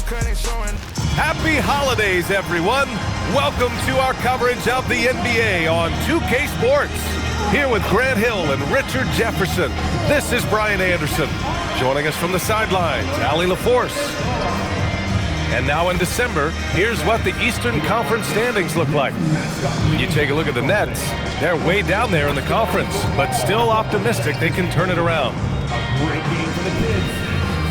Happy holidays, everyone. Welcome to our coverage of the NBA on 2K Sports. Here with Grant Hill and Richard Jefferson, this is Brian Anderson. Joining us from the sidelines, Allie LaForce. And now in December, here's what the Eastern Conference standings look like. You take a look at the Nets, they're way down there in the conference, but still optimistic they can turn it around.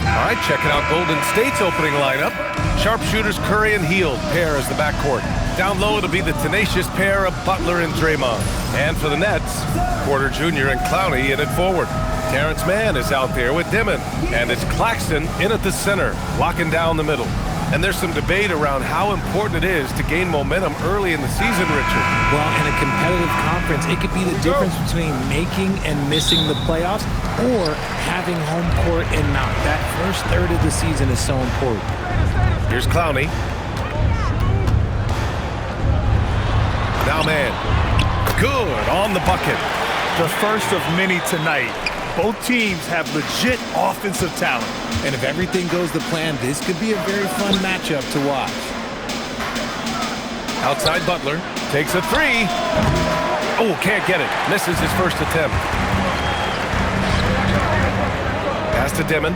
All right, checking out Golden State's opening lineup. Sharpshooters Curry and Hield pair as the backcourt. Down low, it'll be the tenacious pair of Butler and Draymond. And for the Nets, Porter Jr. and Clowney in at forward. Terrence Mann is out there with Dimon. And it's Claxton in at the center, locking down the middle. And there's some debate around how important it is to gain momentum early in the season, Richard. Well, in a competitive conference, it could be the difference between making and missing the playoffs or having home court and not. That first third of the season is so important. Here's Clowney. Now Mann. Good on the bucket. The first of many tonight. Both teams have legit offensive talent. And if everything goes to plan, this could be a very fun matchup to watch. Outside Butler. Takes a three. Oh, can't get it. Misses his first attempt. Pass to Dimon.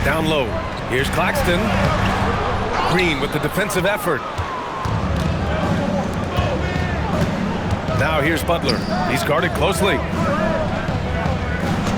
Down low. Here's Claxton. Green with the defensive effort. Now here's Butler. He's guarded closely.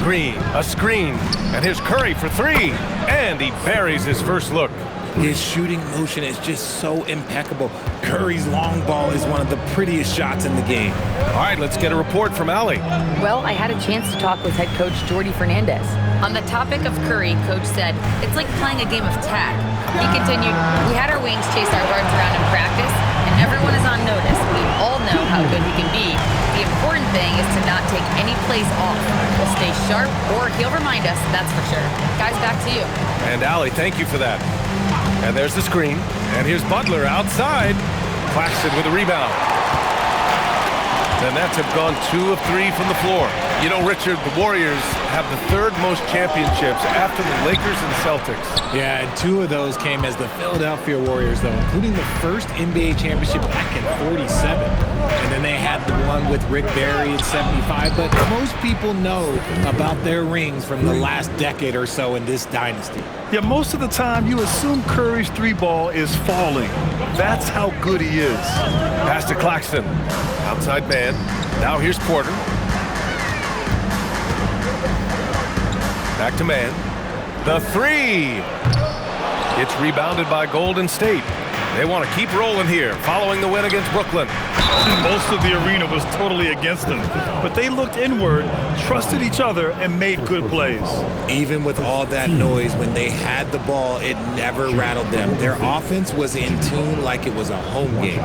Green, a screen. And here's Curry for three. And he buries his first look. His shooting motion is just so impeccable. Curry's long ball is one of the prettiest shots in the game. All right, let's get a report from Allie. Well, I had a chance to talk with head coach Jordy Fernandez. On the topic of Curry, coach said, it's like playing a game of tag. He continued, we had our wings chase our guards around in practice, and everyone is on notice. We all know how good he can be. The important thing is to not take any plays off. We'll stay sharp, or he'll remind us, that's for sure. Guys, back to you. And Allie, thank you for that. And there's the screen. And here's Butler outside. Claxton with a rebound. The Nets have gone 2 of 3 from the floor. You know, Richard, the Warriors have the third most championships after the Lakers and Celtics. Yeah, and 2 of those came as the Philadelphia Warriors, though, including the first NBA championship back in '47. And then they had the one with Rick Barry in '75. But most people know about their rings from the last decade or so in this dynasty. Yeah, most of the time you assume Curry's three ball is falling. That's how good he is. Pass to Claxton. Outside man. Now here's Porter. Back to Mann. The three. It's rebounded by Golden State. They want to keep rolling here, following the win against Brooklyn. Most of the arena was totally against them, but they looked inward, trusted each other, and made good plays. Even with all that noise, when they had the ball, it never rattled them. Their offense was in tune like it was a home game.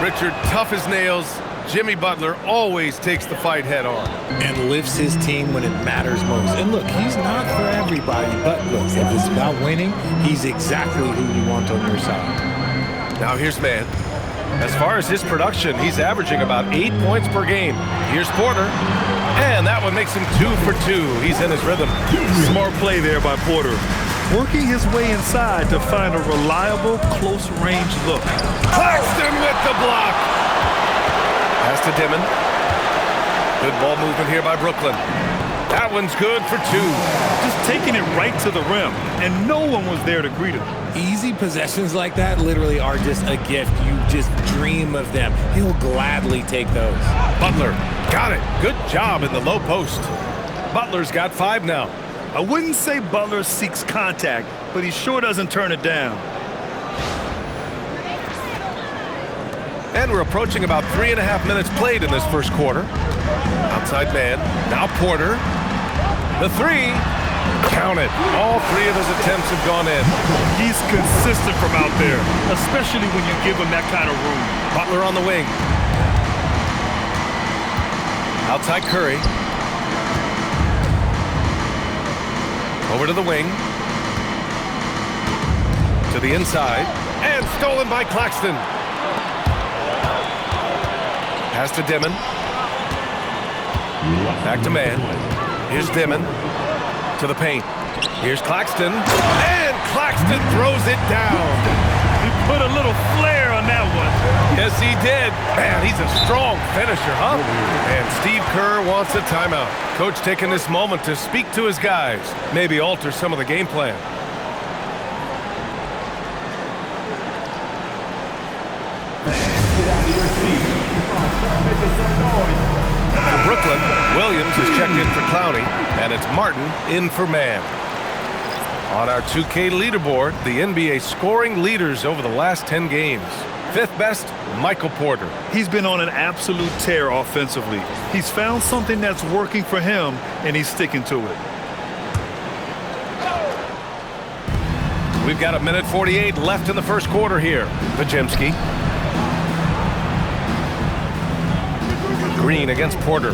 Richard, tough as nails. Jimmy Butler always takes the fight head on. And lifts his team when it matters most. And look, he's not for everybody, but look, if it's about winning, he's exactly who you want on your side. Now here's Mann. As far as his production, he's averaging about 8 points per game. Here's Porter. And that one makes him 2 for 2. He's in his rhythm. Smart play there by Porter. Working his way inside to find a reliable, close-range look. Claxton with the block. Pass to Dimon. Good ball movement here by Brooklyn. That one's good for 2. Just taking it right to the rim, and no one was there to greet him. Easy possessions like that literally are just a gift. You just dream of them. He'll gladly take those. Butler got it. Good job in the low post. Butler's got 5 now. I wouldn't say Butler seeks contact, but he sure doesn't turn it down. And we're approaching about 3.5 minutes played in this first quarter. Outside man. Now Porter. The three. Count it. All 3 of his attempts have gone in. He's consistent from out there, especially when you give him that kind of room. Butler on the wing. Outside Curry. Over to the wing. To the inside. And stolen by Claxton. Pass to Dimon. Back to man. Here's Dimon. To the paint. Here's Claxton. And Claxton throws it down. He put a little flair on that one. Yes, he did. Man, he's a strong finisher, huh? And Steve Kerr wants a timeout. Coach taking this moment to speak to his guys. Maybe alter some of the game plan. For Brooklyn, Williams is checked in for Clowney, and it's Martin in for man. On our 2K leaderboard, the NBA scoring leaders over the last 10 games. Fifth best, Michael Porter. He's been on an absolute tear offensively. He's found something that's working for him, and he's sticking to it. We've got 1:48 left in the first quarter here. Pajemski. Green against Porter.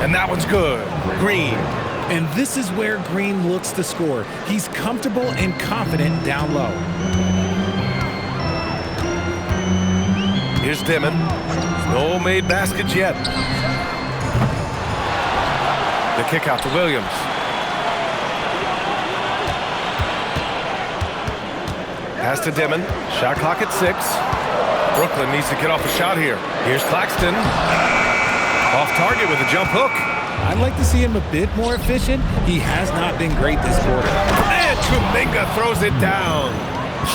And that one's good. Green. And this is where Green looks to score. He's comfortable and confident down low. Here's Dimon. No made baskets yet. The kick out to Williams. Pass to Dimon. Shot clock at 6. Brooklyn needs to get off a shot here. Here's Claxton. Off target with a jump hook. I'd like to see him a bit more efficient. He has not been great this quarter. And Kuminga throws it down.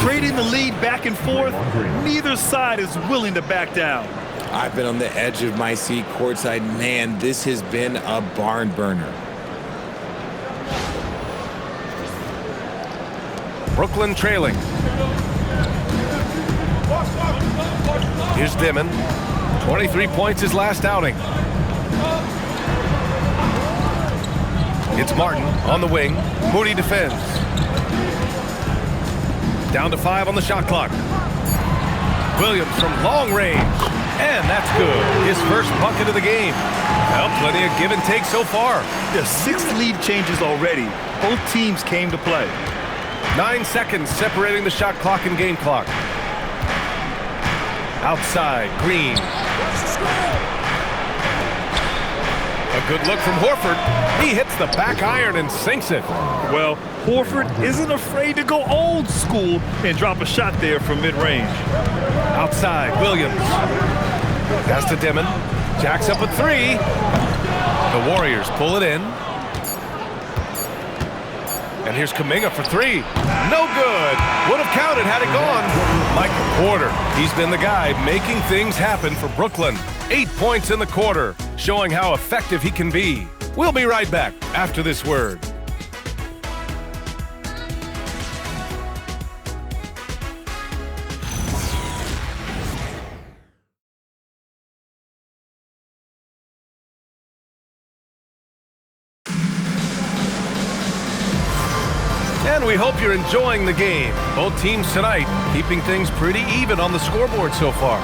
Trading the lead back and forth, neither side is willing to back down. I've been on the edge of my seat courtside. Man, this has been a barn burner. Brooklyn trailing. Here's Dimon. 23 points his last outing. It's Martin on the wing. Moody defends. Down to 5 on the shot clock. Williams from long range. And that's good. His first bucket of the game. Well, plenty of give and take so far. There's 6 lead changes already. Both teams came to play. 9 seconds separating the shot clock and game clock. Outside, Green. A good look from Horford. He hits the back iron and sinks it. Well, Horford isn't afraid to go old school and drop a shot there from mid-range. Outside, Williams. Pass to Dimon. Jacks up at 3. The Warriors pull it in. And here's Kuminga for 3. No good. Would have counted had it gone. Michael Porter. He's been the guy making things happen for Brooklyn. 8 points in the quarter, showing how effective he can be. We'll be right back after this word. And we hope you're enjoying the game. Both teams tonight keeping things pretty even on the scoreboard so far.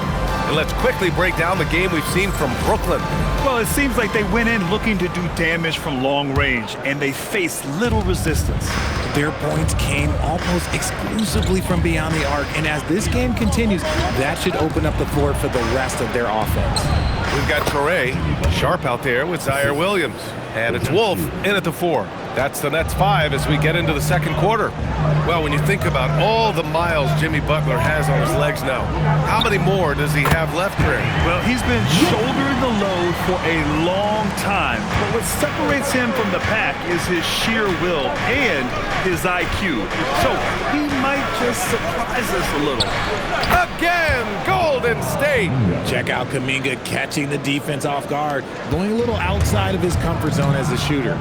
And let's quickly break down the game we've seen from Brooklyn. Well, it seems like they went in looking to do damage from long range, and they faced little resistance. Their points came almost exclusively from beyond the arc, and as this game continues, that should open up the floor for the rest of their offense. We've got Traore sharp out there with Zaire Williams. And it's Wolf in at the 4. That's the Nets 5 as we get into the second quarter. Well, when you think about all the miles Jimmy Butler has on his legs now, how many more does he have left, Greg? Well, he's been shouldering the load for a long time. But what separates him from the pack is his sheer will and his IQ. So he might just surprise us a little. Again, Golden State. Check out Kuminga catching the defense off guard, going a little outside of his comfort zone as a shooter.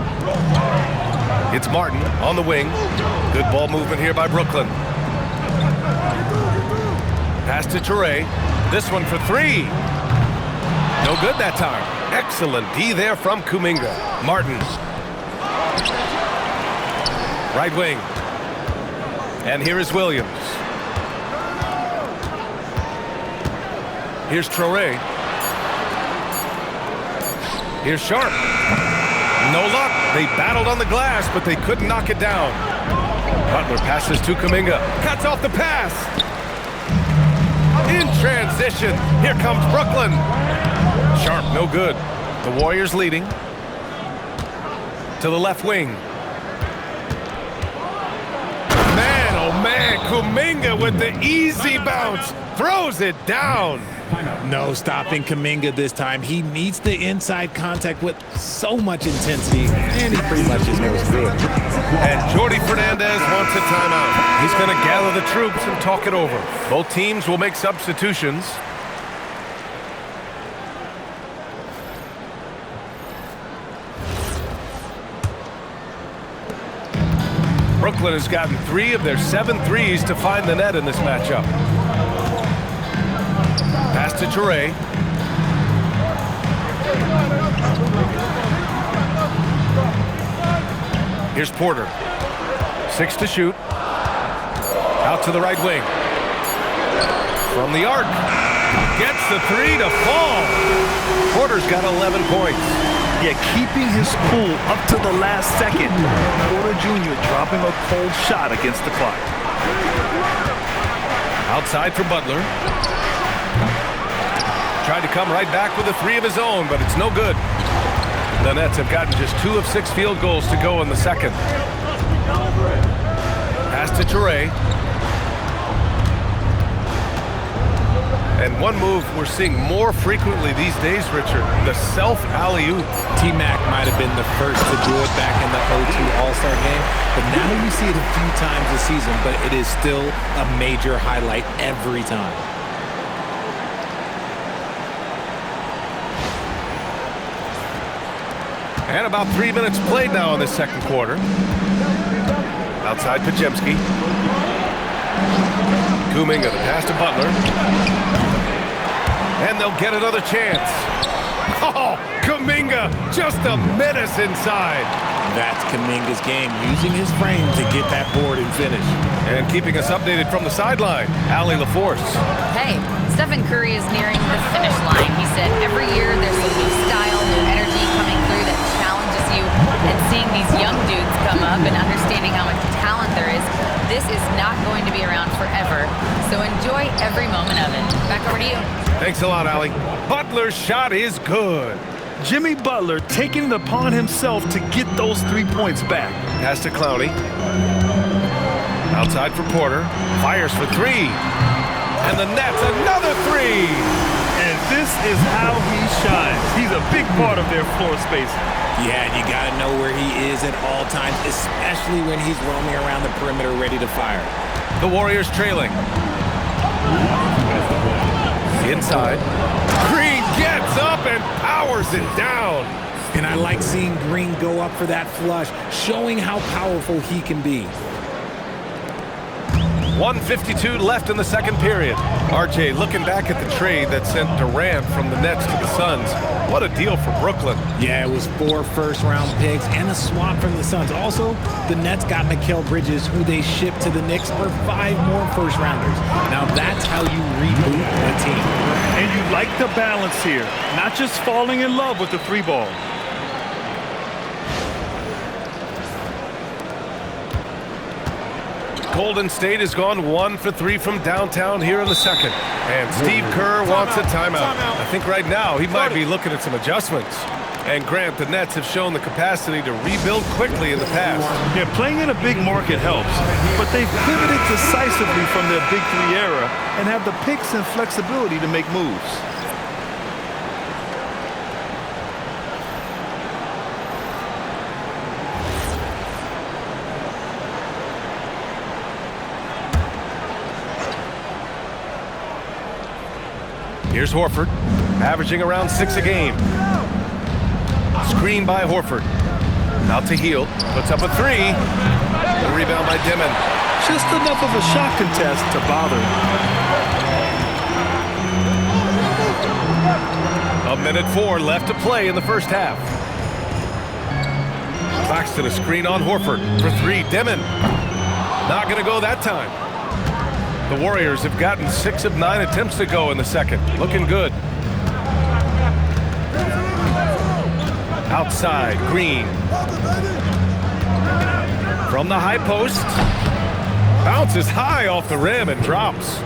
It's Martin on the wing. Good ball movement here by Brooklyn. Pass to Traore. This one for 3. No good that time. Excellent D there from Kuminga. Martin. Right wing. And here is Williams. Here's Traore. Here's Sharp. No luck. They battled on the glass, but they couldn't knock it down. Butler passes to Kuminga. Cuts off the pass. In transition, here comes Brooklyn. Sharp, no good. The Warriors leading. To the left wing. Man, oh man, Kuminga with the easy bounce. Throws it down. No stopping Kuminga this time. He meets the inside contact with so much intensity, and he pretty much just knows good. And Jordy Fernandez wants a timeout. He's going to gather the troops and talk it over. Both teams will make substitutions. Brooklyn has gotten 3 of their 7 threes to find the net in this matchup. Pass to Toure. Here's Porter. 6 to shoot. Out to the right wing. From the arc. Gets the 3 to fall. Porter's got 11 points. Yeah, keeping his cool up to the last second. Porter Jr. dropping a cold shot against the clock. Outside for Butler. Tried to come right back with a 3 of his own, but it's no good. The Nets have gotten just 2 of 6 field goals to go in the second. Pass to Toure. And one move we're seeing more frequently these days, Richard, the self-alley-oop. T-Mac might have been the first to do it back in the 0-2 All-Star game, but now you see it a few times this season, but it is still a major highlight every time. And about 3 minutes played now in the second quarter. Outside Pajemski. Kuminga, the pass to Butler. And they'll get another chance. Oh, Kuminga, just a menace inside. That's Kuminga's game, using his frame to get that board and finish. And keeping us updated from the sideline, Allie LaForce. Hey, Stephen Curry is nearing the finish line. He said every year there's a new style, new energy coming through that challenges you. And seeing these young dudes come up and understanding how much talent there is, this is not going to be around forever. So enjoy every moment of it. Back over to you. Thanks a lot, Allie. Butler's shot is good. Jimmy Butler taking it upon himself to get those 3 points back. Pass to Clowney. Outside for Porter. Fires for 3. And the Nets, another 3. And this is how he shines. He's a big part of their floor spacing. Yeah, and you got to know where he is at all times, especially when he's roaming around the perimeter ready to fire. The Warriors trailing. Inside. Green gets up and powers it down. And I like seeing Green go up for that flush, showing how powerful he can be. 1:52 left in the second period. RJ, looking back at the trade that sent Durant from the Nets to the Suns, what a deal for Brooklyn. Yeah, it was 4 first-round picks and a swap from the Suns. Also, the Nets got Mikal Bridges, who they shipped to the Knicks for 5 more first-rounders. Now that's how you reboot a team. And you like the balance here, not just falling in love with the 3-ball. Golden State has gone 1 for 3 from downtown here in the second. And Steve Kerr wants a timeout. I think right now he might be looking at some adjustments. And Grant, the Nets have shown the capacity to rebuild quickly in the past. Yeah, playing in a big market helps, but they've pivoted decisively from their Big 3 era and have the picks and flexibility to make moves. Here's Horford, averaging around 6 a game. Screen by Horford. Out to Hield, puts up a 3. The rebound by Dimon. Just enough of a shot contest to bother. 1:04 left to play in the first half. Claxton a screen on Horford for 3. Dimon. Not going to go that time. The Warriors have gotten 6 of 9 attempts to go in the second. Looking good. Outside, Green. From the high post. Bounces high off the rim and drops.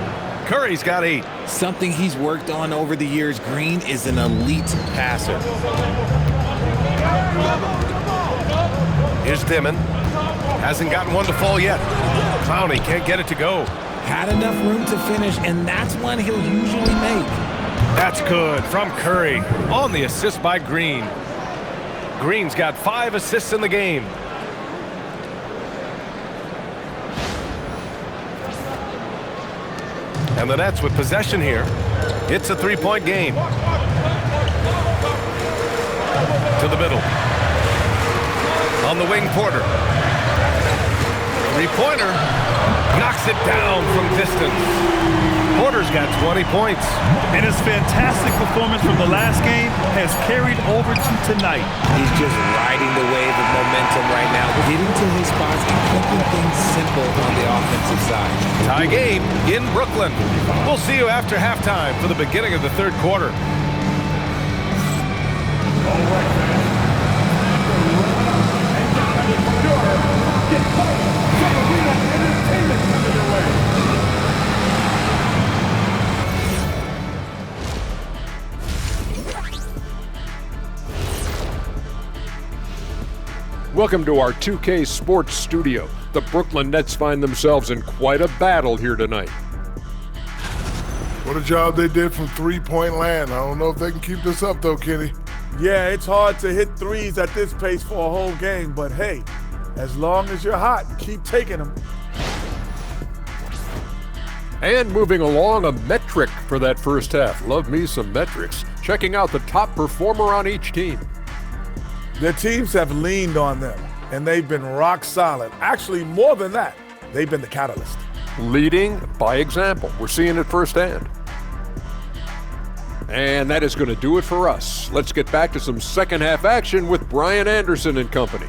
Curry's got 8. Something he's worked on over the years. Green is an elite passer. Here's Dimon. Hasn't gotten one to fall yet. Clowney can't get it to go. Had enough room to finish, and that's one he'll usually make. That's good from Curry on the assist by Green. Green's got 5 assists in the game. And the Nets with possession here. It's a 3-point game. To the middle. On the wing, Porter. 3-pointer. Knocks it down from distance. Porter's got 20 points. And his fantastic performance from the last game has carried over to tonight. He's just riding the wave of momentum right now, getting to his spots and keeping things simple on the offensive side. Tie game in Brooklyn. We'll see you after halftime for the beginning of the third quarter. Welcome to our 2K Sports Studio. The Brooklyn Nets find themselves in quite a battle here tonight. What a job they did from three-point land. I don't know if they can keep this up, though, Kenny. Yeah, it's hard to hit threes at this pace for a whole game, but hey, as long as you're hot, keep taking them. And moving along, a metric for that first half. Love me some metrics. Checking out the top performer on each team. Their teams have leaned on them, and they've been rock solid. Actually, more than that, they've been the catalyst. Leading by example. We're seeing it firsthand. And that is going to do it for us. Let's get back to some second half action with Brian Anderson and company.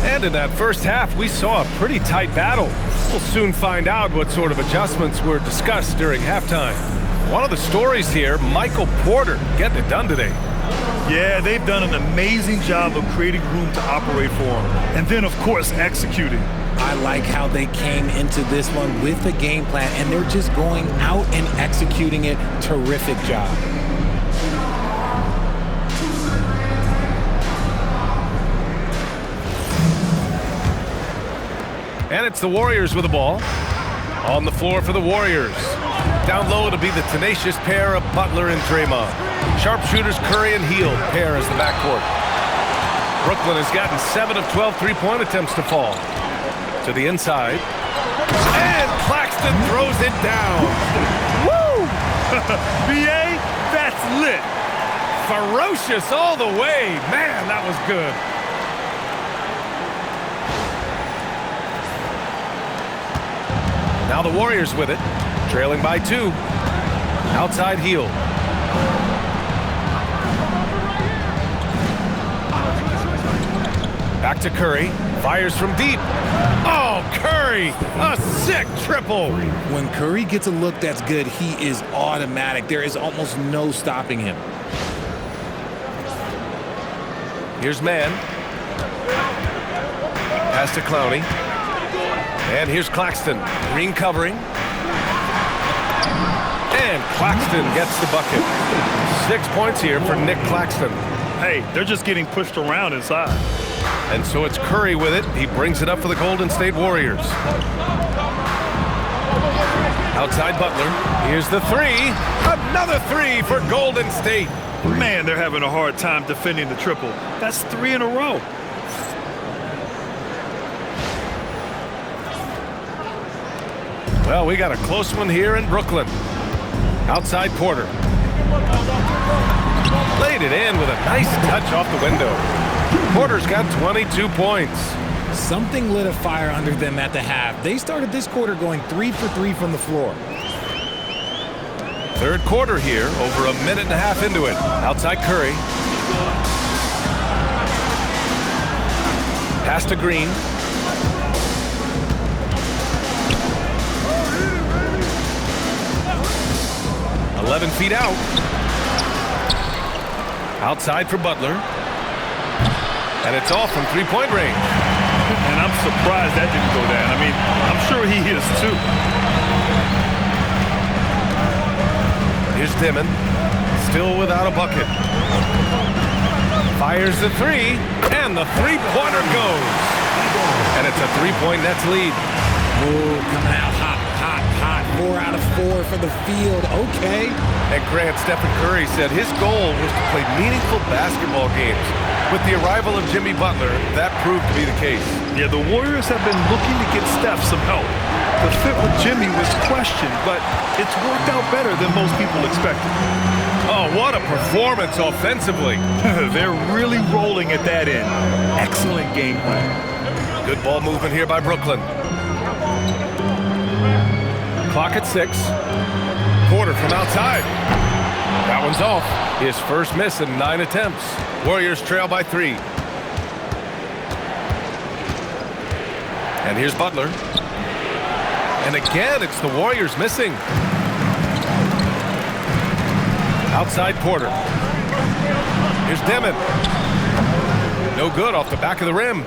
And in that first half, we saw a pretty tight battle. We'll soon find out what sort of adjustments were discussed during halftime. One of the stories here, Michael Porter getting it done today. Yeah, they've done an amazing job of creating room to operate for him. And then, of course, executing. I like how they came into this one with a game plan, and they're just going out and executing it. Terrific job. And it's the Warriors with the ball. On the floor for the Warriors. Down low to be the tenacious pair of Butler and Draymond. Sharpshooters Curry and Hield pair as the backcourt. Brooklyn has gotten 7 of 12 three-point attempts to fall. To the inside. And Claxton throws it down. Woo! BA, that's lit. Ferocious all the way. Man, that was good. Now the Warriors with it, trailing by 2. Outside Hield. Back to Curry, fires from deep. Oh, Curry, a sick triple. When Curry gets a look that's good, he is automatic. There is almost no stopping him. Here's Mann. Pass to Clowney. And here's Claxton. Green covering. And Claxton gets the bucket. 6 points here for Nick Claxton. Hey, they're just getting pushed around inside. And so it's Curry with it. He brings it up for the Golden State Warriors. Outside Butler. Here's the 3. Another 3 for Golden State. Man, they're having a hard time defending the triple. That's 3 in a row. Well, we got a close one here in Brooklyn. Outside Porter. Laid it in with a nice touch off the window. Porter's got 22 points. Something lit a fire under them at the half. They started this quarter going 3 for 3 from the floor. Third quarter here, over a minute and a half into it. Outside Curry. Pass to Green. "11 feet out." Outside for Butler. And it's off from three-point range. And I'm surprised that didn't go down. I mean, I'm sure he is too. Here's Dimon, still without a bucket. Fires the three, and the three-pointer goes. And it's a three-point Nets lead. Ooh, coming out hot. 4 out of 4 for the field. Okay. And Grant, Stephen Curry said his goal was to play meaningful basketball games. With the arrival of Jimmy Butler, that proved to be the case. Yeah, the Warriors have been looking to get Steph some help. The fit with Jimmy was questioned, but it's worked out better than most people expected. Oh, what a performance offensively. They're really rolling at that end. Excellent game plan. Good ball movement here by Brooklyn. Clock at 6. Porter from outside. That one's off. His first miss in 9 attempts. Warriors trail by 3. And here's Butler. And again, it's the Warriors missing. Outside Porter. Here's Dimon. No good off the back of the rim.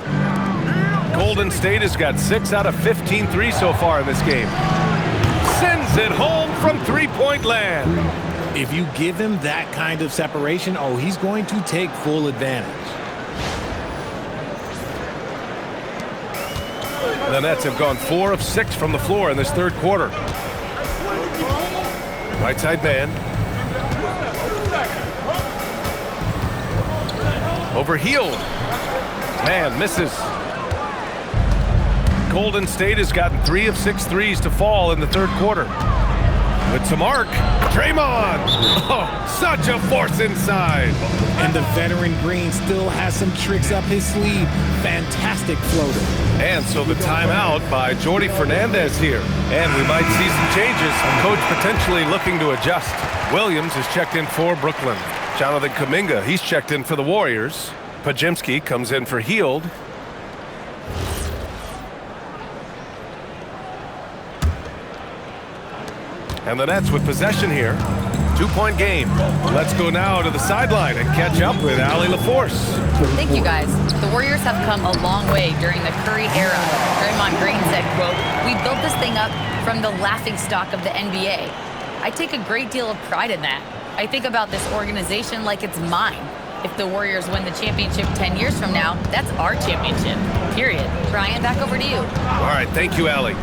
Golden State has got 6 out of 15 threes so far in this game. Sends it home from three-point land. If you give him that kind of separation, oh, he's going to take full advantage. The Nets have gone 4 of 6 from the floor in this third quarter. Right side man. Over Hield. Man misses. Golden State has gotten 3 of 6 threes to fall in the third quarter. With some arc, Draymond. Oh, such a force inside. And the veteran Green still has some tricks up his sleeve. Fantastic floater. And so the timeout by Jordi Fernandez here. And we might see some changes. Coach potentially looking to adjust. Williams has checked in for Brooklyn. Jonathan Kuminga, he's checked in for the Warriors. Pajimski comes in for Hield. And the Nets with possession here. 2-point game. Let's go now to the sideline and catch up with Allie LaForce. Thank you, guys. The Warriors have come a long way during the Curry era. Draymond Green said, quote, "We built this thing up from the laughingstock of the NBA. I take a great deal of pride in that. I think about this organization like it's mine. If the Warriors win the championship 10 years from now, that's our championship, period." Brian, back over to you. All right, thank you, Allie.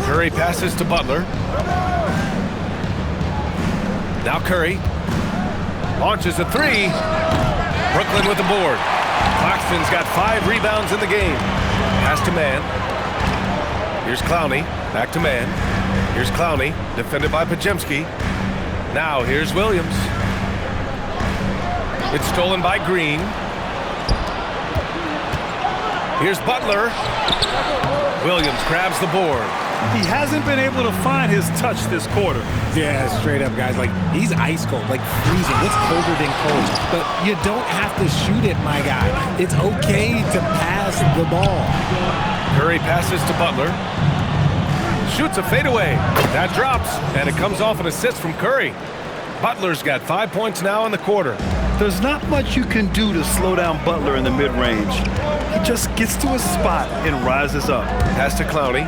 Curry passes to Butler. Now Curry launches a three. Brooklyn with the board. Claxton's got 5 rebounds in the game. Pass to man. Here's Clowney. Back to man. Here's Clowney, defended by Pajimski. Now here's Williams. It's stolen by Green. Here's Butler. Williams grabs the board. He hasn't been able to find his touch this quarter. Yeah, straight up, guys. Like, he's ice cold, like freezing. It's colder than cold. But you don't have to shoot it, my guy. It's okay to pass the ball. Curry passes to Butler. Shoots a fadeaway. That drops, and it comes off an assist from Curry. Butler's got 5 points now in the quarter. There's not much you can do to slow down Butler in the mid-range. He just gets to a spot and rises up. Pass to Clowney.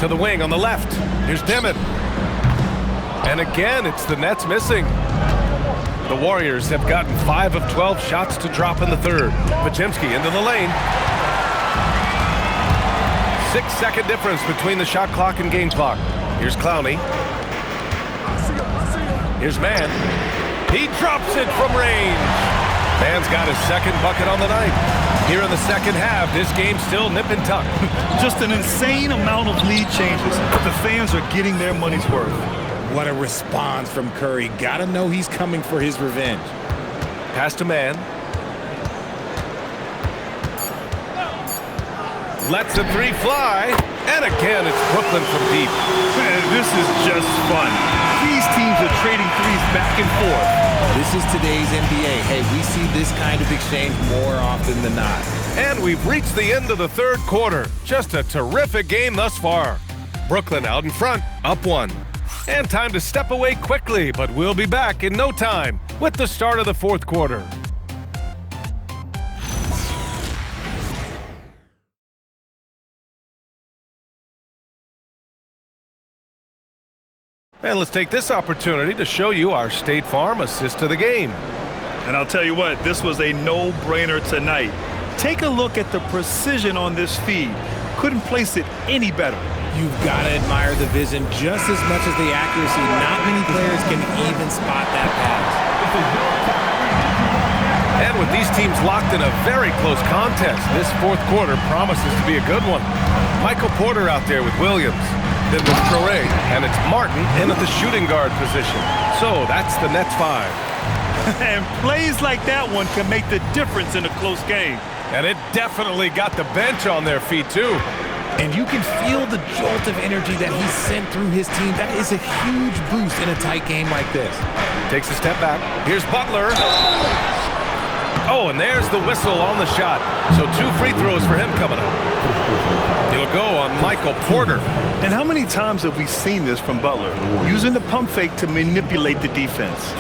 To the wing on the left. Here's Dimon. And again, it's the Nets missing. The Warriors have gotten 5 of 12 shots to drop in the third. Pajimski into the lane. 6-second difference between the shot clock and game clock. Here's Clowney. Here's Mann. He drops it from range. Mann's got his second bucket on the night. Here in the second half, this game's still nip and tuck. Just an insane amount of lead changes, but the fans are getting their money's worth. What a response from Curry. Gotta know he's coming for his revenge. Pass to Mann. Lets a three fly. And again, it's Brooklyn from deep. Man, this is just fun. These teams are trading threes back and forth. This is today's NBA. Hey, we see this kind of exchange more often than not. And we've reached the end of the third quarter. Just a terrific game thus far. Brooklyn out in front, up 1. And time to step away quickly, but we'll be back in no time with the start of the fourth quarter. And let's take this opportunity to show you our State Farm assist to the game. And I'll tell you what, this was a no-brainer tonight. Take a look at the precision on this feed. Couldn't place it any better. You've got to admire the vision just as much as the accuracy. Not many players can even spot that pass. And with these teams locked in a very close contest, this fourth quarter promises to be a good one. Michael Porter out there with Williams. Then with Traore, and it's Martin in at the shooting guard position. So that's the Nets 5. And plays like that one can make the difference in a close game. And it definitely got the bench on their feet too. And you can feel the jolt of energy that he sent through his team. That is a huge boost in a tight game like this. Takes a step back. Here's Butler. Oh, and there's the whistle on the shot. So 2 free throws for him coming up. He'll go on Michael Porter. And how many times have we seen this from Butler? Using the pump fake to manipulate the defense.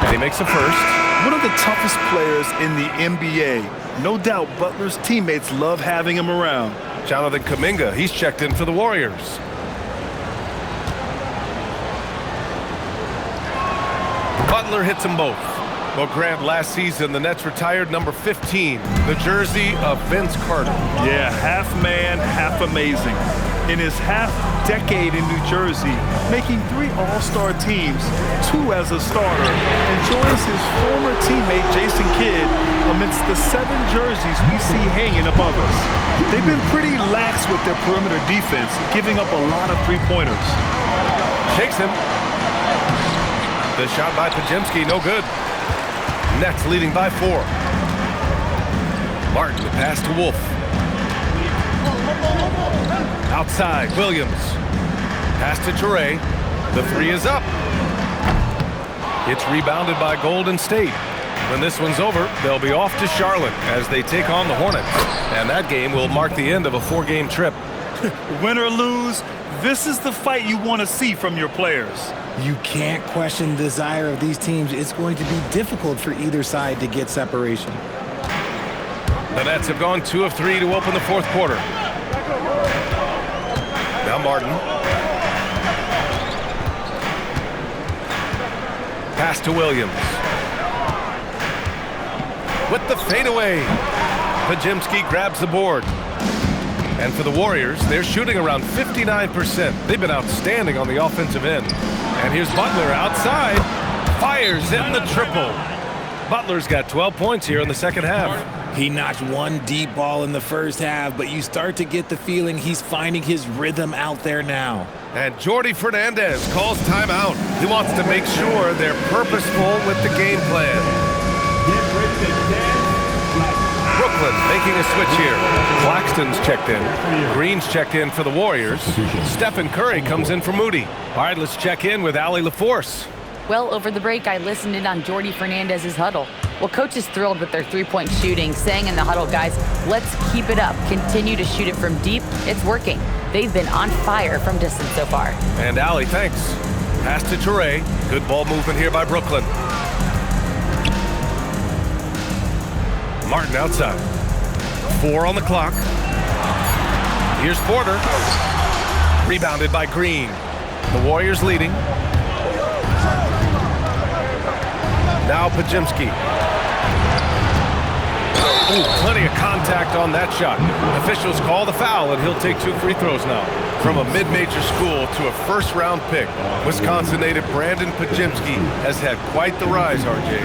And he makes a first. One of the toughest players in the NBA. No doubt Butler's teammates love having him around. Jonathan Kuminga, he's checked in for the Warriors. Butler hits them both. Well, Grant, last season, the Nets retired number 15, the jersey of Vince Carter. Yeah, half man, half amazing. In his half-decade in New Jersey, making 3 All-Star teams, 2 as a starter, and joins his former teammate Jason Kidd amidst the 7 jerseys we see hanging above us. They've been pretty lax with their perimeter defense, giving up a lot of three-pointers. Shakes him. The shot by Pajemski, no good. Nets leading by 4. Martin, the pass to Wolf. Outside, Williams. Pass to Traore. The 3 is up. It's rebounded by Golden State. When this one's over, they'll be off to Charlotte as they take on the Hornets. And that game will mark the end of a 4-game trip. Win or lose, this is the fight you want to see from your players. You can't question the desire of these teams. It's going to be difficult for either side to get separation. The Nets have gone 2 of 3 to open the fourth quarter. Now Martin. Pass to Williams. With the fadeaway. Pajemski grabs the board. And for the Warriors, they're shooting around 59%. They've been outstanding on the offensive end. And here's Butler outside. Fires in the triple. Butler's got 12 points here in the second half. He notched 1 deep ball in the first half, but you start to get the feeling he's finding his rhythm out there now. And Jordi Fernandez calls timeout. He wants to make sure they're purposeful with the game plan. Brooklyn making a switch here. Claxton's checked in. Green's checked in for the Warriors. Stephen Curry comes in for Moody. All right, let's check in with Allie LaForce. Well, over the break, I listened in on Jordi Fernandez's huddle. Well, coach is thrilled with their three-point shooting, saying in the huddle, guys, let's keep it up. Continue to shoot it from deep. It's working. They've been on fire from distance so far. And Allie, thanks. Pass to Traore. Good ball movement here by Brooklyn. Martin outside. 4 on the clock. Here's Porter. Rebounded by Green. The Warriors leading. Now Pajemski. Ooh, plenty of contact on that shot. Officials call the foul, and he'll take 2 free throws now. From a mid-major school to a first-round pick, Wisconsin native Brandon Pajemski has had quite the rise, RJ.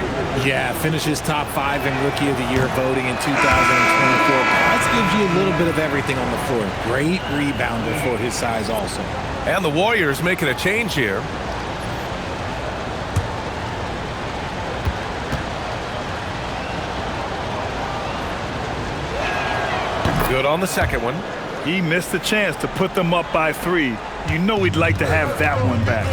Yeah, finishes top 5 in Rookie of the Year voting in 2024. That gives you a little bit of everything on the floor. Great rebounder for his size also. And the Warriors making a change here. Good on the second one. He missed the chance to put them up by 3. You know he'd like to have that one back.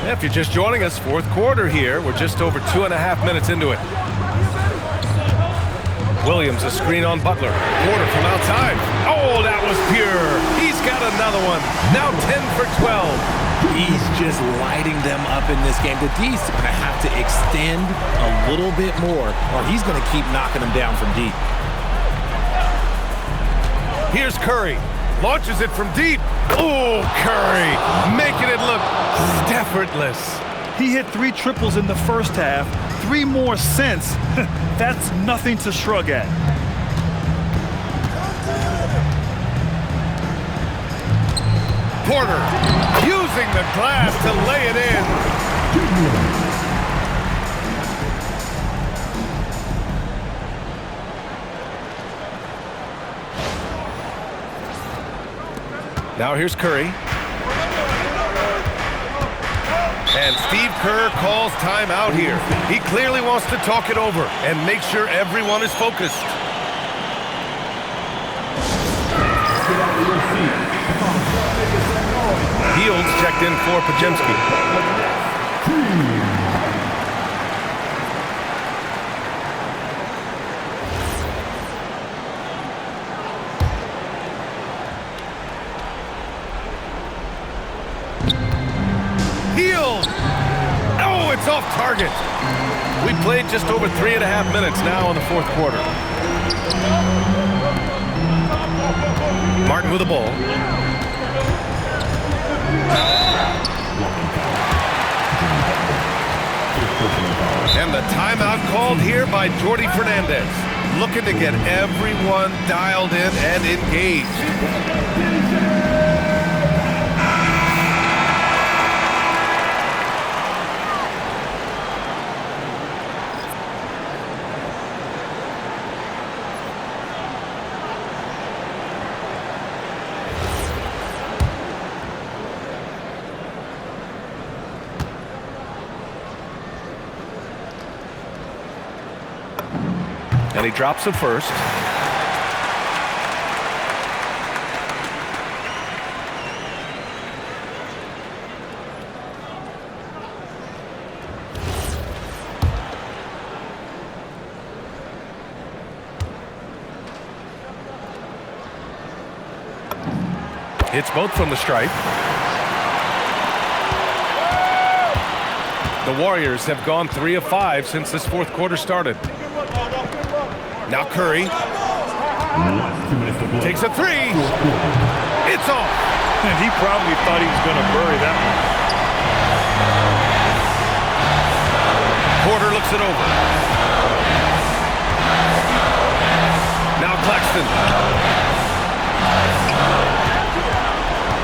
If you're just joining us, fourth quarter here. We're just over 2.5 minutes into it. Williams, a screen on Butler. Porter from outside. Oh, that was pure. He's got another one. Now 10 for 12. He's just lighting them up in this game. The D's going to have to extend a little bit more, or he's going to keep knocking them down from deep. Here's Curry. Launches it from deep. Oh, Curry, making it look effortless. He hit 3 triples in the first half, 3 more since. That's nothing to shrug at. Porter using the glass to lay it in. Now here's Curry. And Steve Kerr calls timeout here. He clearly wants to talk it over and make sure everyone is focused. Fields checked in for Pajemski. Oh, it's off target. We played just over 3.5 minutes now in the fourth quarter. Martin with the ball. And the timeout called here by Jordy Fernandez. Looking to get everyone dialed in and engaged. And he drops it first. Hits both from the stripe. The Warriors have gone 3 of 5 since this fourth quarter started. Now Curry takes a 3. It's off. And he probably thought he was going to bury that one. Porter looks it over. Now Claxton.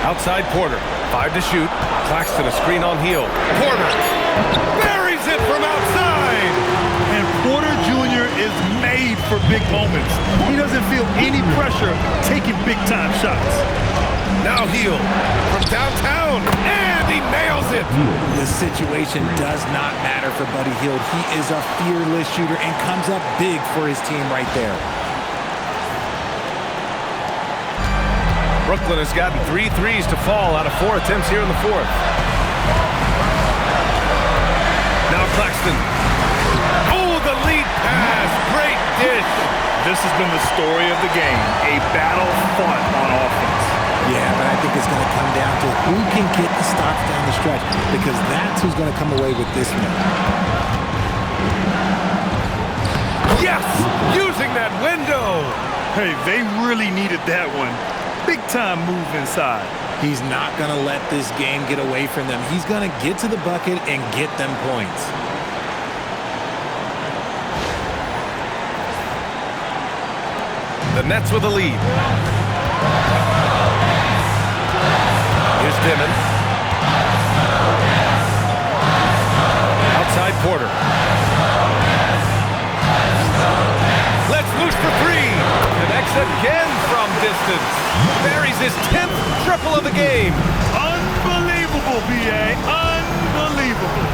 Outside Porter. 5 to shoot. Claxton a screen on heel. Porter buries it from outside. And Porter Jr. is made for big moments. He doesn't feel any pressure taking big-time shots. Now Heel from downtown, and he nails it. The situation does not matter for Buddy Hield. He is a fearless shooter and comes up big for his team right there. Brooklyn has gotten 3 threes to fall out of 4 attempts here in the fourth. Now Claxton. Oh, the lead pass. Great dish. This has been the story of the game. A battle fought on offense. Yeah, but I think it's going to come down to who can get the stops down the stretch, because that's who's going to come away with this one. Yes! Using that window. Hey, they really needed that one. Big time move inside. He's not going to let this game get away from them. He's going to get to the bucket and get them points. The Nets with a lead. Here's Dimon. Outside Porter. Let's loose for 3. Connects again from distance. Buries his 10th triple of the game. Unbelievable, B.A. Unbelievable.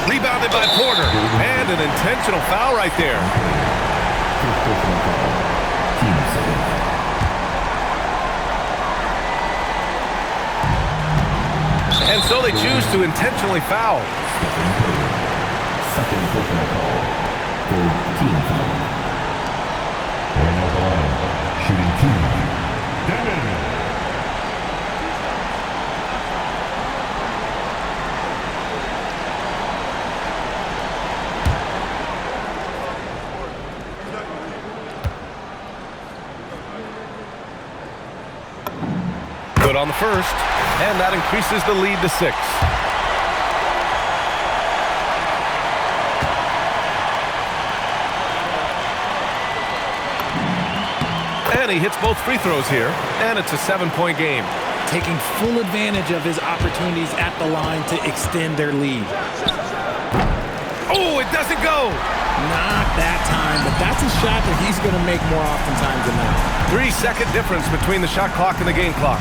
Rebounded by Porter. And an intentional foul right there. And so they choose to intentionally foul. Second personal foul. Third team foul. Going out the line. Shooting 2. Devin. Good on the first, and that increases the lead to 6. And he hits both free throws here, and it's a 7-point game. Taking full advantage of his opportunities at the line to extend their lead. Oh, it doesn't go! Not that time, but that's a shot that he's going to make more oftentimes than not. 3-second difference between the shot clock and the game clock.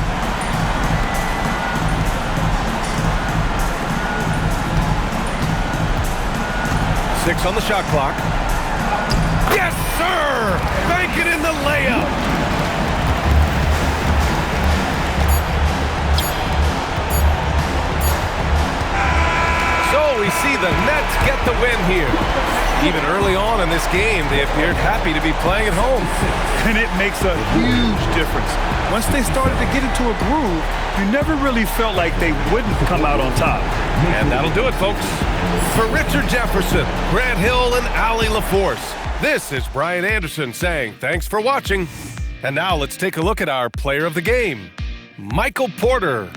Six on the shot clock. Yes, sir! Bank it in the layup! So we see the Nets get the win here. Even early on in this game, they appeared happy to be playing at home. And it makes a huge difference. Once they started to get into a groove, you never really felt like they wouldn't come out on top. And that'll do it, folks. For Richard Jefferson, Grant Hill, and Allie LaForce, this is Brian Anderson saying thanks for watching. And now let's take a look at our player of the game, Michael Porter.